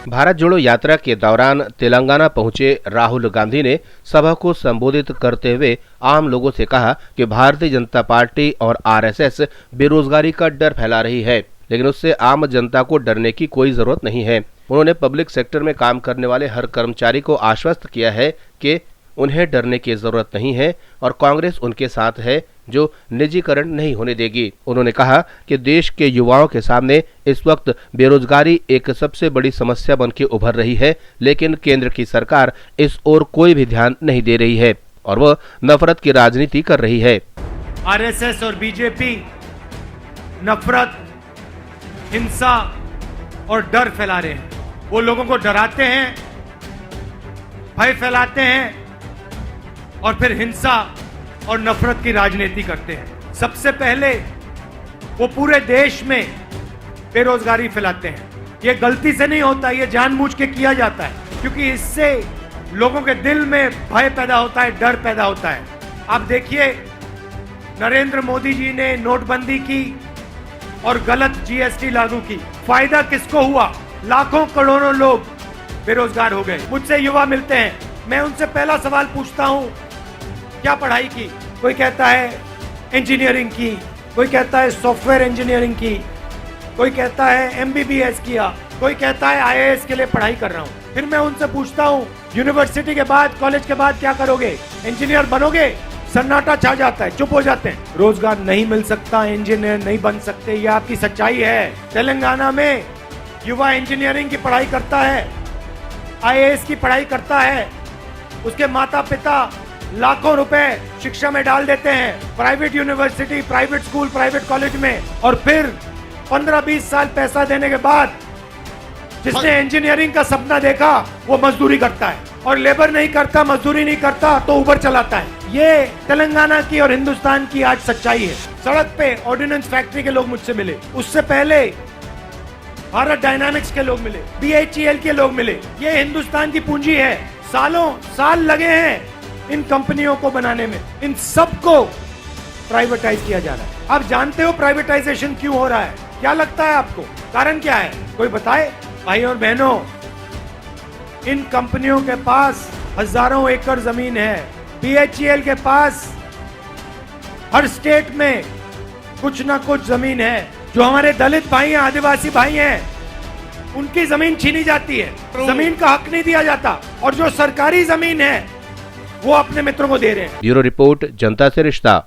भारत जोड़ो यात्रा के दौरान तेलंगाना पहुंचे राहुल गांधी ने सभा को संबोधित करते हुए आम लोगों से कहा कि भारतीय जनता पार्टी और आरएसएस बेरोजगारी का डर फैला रही है, लेकिन उससे आम जनता को डरने की कोई जरूरत नहीं है। उन्होंने पब्लिक सेक्टर में काम करने वाले हर कर्मचारी को आश्वस्त किया है कि उन्हें डरने की जरूरत नहीं है और कांग्रेस उनके साथ है जो निजीकरण नहीं होने देगी। उन्होंने कहा कि देश के युवाओं के सामने इस वक्त बेरोजगारी एक सबसे बड़ी समस्या बनकर उभर रही है, लेकिन केंद्र की सरकार इस ओर कोई भी ध्यान नहीं दे रही है और वह नफरत की राजनीति कर रही है। आरएसएस और बीजेपी नफरत, हिंसा और डर फैला रहे हैं। वो लोगों को डराते हैं, भय फैलाते हैं और फिर हिंसा और नफरत की राजनीति करते हैं। सबसे पहले वो पूरे देश में बेरोजगारी फैलाते हैं। ये गलती से नहीं होता, ये जानबूझ के किया जाता है, क्योंकि इससे लोगों के दिल में भय पैदा होता है, डर पैदा होता है। आप देखिए, नरेंद्र मोदी जी ने नोटबंदी की और गलत जीएसटी लागू की। फायदा किसको हुआ? लाखों करोड़ों लोग बेरोजगार हो गए। मुझसे युवा मिलते हैं, मैं उनसे पहला सवाल पूछता हूं, क्या पढ़ाई की? कोई कहता है इंजीनियरिंग की, कोई कहता है सॉफ्टवेयर इंजीनियरिंग की, कोई कहता है एमबीबीएस किया, कोई कहता है आईएएस के लिए पढ़ाई कर रहा हूं। फिर मैं उनसे पूछता हूं, यूनिवर्सिटी के बाद, कॉलेज के बाद क्या करोगे? इंजीनियर बनोगे? सन्नाटा छा जाता है, चुप हो जाते हैं। रोजगार नहीं मिल सकता, इंजीनियर नहीं बन सकते, यह आपकी सच्चाई है। तेलंगाना में युवा इंजीनियरिंग की पढ़ाई करता है, आईएएस की पढ़ाई करता है, उसके माता पिता लाखों रुपए शिक्षा में डाल देते हैं, private university, private school, private college में, और फिर 15-20 साल पैसा देने के बाद जिसने इंजीनियरिंग का सपना देखा वो मजदूरी करता है, और लेबर नहीं करता, मजदूरी नहीं करता तो उबर चलाता है। ये तेलंगाना की और हिंदुस्तान की आज सच्चाई है। सड़क पे ऑर्डिनेंस फैक्ट्री के लोग मुझसे मिले, उससे पहले भारत डायनामिक्स के लोग मिले, BHEL के लोग मिले। ये हिंदुस्तान की पूंजी है। सालों साल लगे हैं इन कंपनियों को बनाने में। इन सबको प्राइवेटाइज किया जा रहा है। आप जानते हो प्राइवेटाइजेशन क्यों हो रहा है? क्या लगता है आपको? कारण क्या है? कोई बताए? भाई और बहनों, इन कंपनियों के पास हजारों एकड़ जमीन है। BHEL के पास हर स्टेट में कुछ ना कुछ जमीन है। जो हमारे दलित भाई हैं, आदिवासी भाई हैं, उनकी जमीन छीनी जाती है, जमीन का हक नहीं दिया जाता, और जो सरकारी जमीन है वो अपने मित्रों को दे रहे हैं। ब्यूरो रिपोर्ट, जनता से रिश्ता।